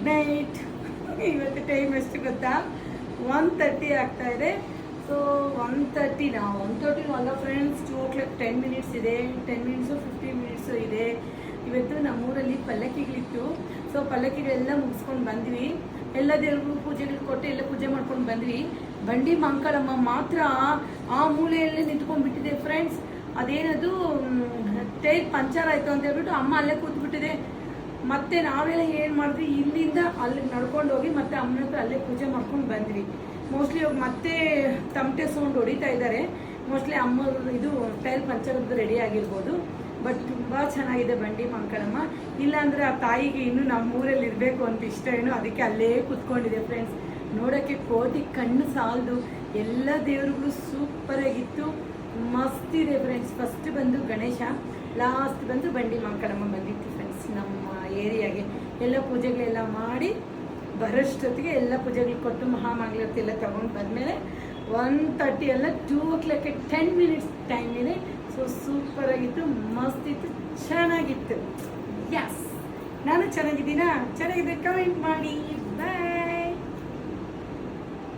Good night. ಇವತ್ತು time ಎಷ್ಟು ಗೊತ್ತಾ? 1:30 ಆಗ್ತಾ ಇದೆ. ಸೊ 1:30 ಅಲ್ಲ ಫ್ರೆಂಡ್ಸ್, 2:00 10 ಮಿನಿಟ್ಸ್ ಇದೆ, 10 ಮಿನಿಟ್ಸು 15 ಮಿನಿಟ್ಸು ಇದೆ. ಇವತ್ತು ನಮ್ಮೂರಲ್ಲಿ ಪಲ್ಲಕ್ಕಿಗಳಿತ್ತು. ಸೊ ಪಲ್ಲಕ್ಕಿಗಳೆಲ್ಲ ಮುಗಿಸ್ಕೊಂಡು ಬಂದ್ವಿ. ಎಲ್ಲ ದೇವ್ರಿಗೂ ಪೂಜೆಗಳು ಕೊಟ್ಟು ಎಲ್ಲ ಪೂಜೆ ಮಾಡ್ಕೊಂಡು ಬಂದ್ವಿ. ಬಂಡಿ ಮಂಕಳಮ್ಮ ಮಾತ್ರ ಆ ಮೂಲೆಯಲ್ಲೇ ನಿಂತ್ಕೊಂಡ್ಬಿಟ್ಟಿದೆ ಫ್ರೆಂಡ್ಸ್. ಅದೇನದು ಟೈರ್ ಪಂಚರ್ ಆಯಿತು ಅಂತ ಹೇಳ್ಬಿಟ್ಟು ಅಮ್ಮ ಅಲ್ಲೇ ಕೂತ್ಬಿಟ್ಟಿದೆ. ಮತ್ತೆ ನಾವೆಲ್ಲ ಏನು ಮಾಡಿದ್ವಿ, ಇಲ್ಲಿಂದ ಅಲ್ಲಿ ನಡ್ಕೊಂಡು ಹೋಗಿ ಮತ್ತೆ ಅಮ್ಮನ ಹತ್ರ ಅಲ್ಲೇ ಪೂಜೆ ಮಾಡ್ಕೊಂಡು ಬಂದ್ವಿ. ಮೋಸ್ಟ್ಲಿ ಇವಾಗ ಮತ್ತೆ ತಮಟೆ ಸೌಂಡ್ ಹೊಡಿತಾ ಇದ್ದಾರೆ. ಮೋಸ್ಟ್ಲಿ ಅಮ್ಮ ಇದು ಟೈರ್ ಪಂಚರ್ ಅಂತ ರೆಡಿ ಆಗಿರ್ಬೋದು. ಬಟ್ ತುಂಬ ಚೆನ್ನಾಗಿದೆ ಬಂಡಿ ಮಂಕಳಮ್ಮ. ಇಲ್ಲಾಂದರೆ ಆ ತಾಯಿಗೆ ಇನ್ನೂ ನಮ್ಮ ಊರಲ್ಲಿ ಇರಬೇಕು ಅಂತ ಇಷ್ಟ ಏನೋ, ಅದಕ್ಕೆ ಅಲ್ಲೇ ಕೂತ್ಕೊಂಡಿದೆ ಫ್ರೆಂಡ್ಸ್. ನೋಡೋಕ್ಕೆ ಕೋಟಿ ಕಣ್ಣು ಸಾಲದು. ಎಲ್ಲ ದೇವರುಗಳು ಸೂಪರಾಗಿತ್ತು, ಮಸ್ತ್ ಇದೆ ಫ್ರೆಂಡ್ಸ್. ಫಸ್ಟ್ ಬಂದು ಗಣೇಶ, ಲಾಸ್ಟ್ ಬಂದು ಬಂಡಿ ಮಂಕಳಮ್ಮ ಬಂದಿತ್ತು ಫ್ರೆಂಡ್ಸ್ ನಮ್ಮ ಏರಿಯಾಗೆ. ಎಲ್ಲ ಪೂಜೆಗಳೆಲ್ಲ ಮಾಡಿ ಬರೋಷ್ಟೊತ್ತಿಗೆ ಎಲ್ಲ ಪೂಜೆಗಳು ಕೊಟ್ಟು ಮಹಾಮಂಗಳಾರತಿ ಎಲ್ಲ ತೊಗೊಂಡು ಬಂದಮೇಲೆ 1:30 ಅಲ್ಲ 2:00 10 ಮಿನಿಟ್ಸ್ ಟೈಮ್ ಇದೆ. ಸೊ ಸೂಪರಾಗಿತ್ತು, ಮಸ್ತ್ ಇತ್ತು, ಚೆನ್ನಾಗಿತ್ತು. ಯಸ್, ನಾನು ಚೆನ್ನಾಗಿದ್ದೀನಾ? ಚೆನ್ನಾಗಿದೆ ಕಮೆಂಟ್ ಮಾಡಿ. ಬಾಯ್.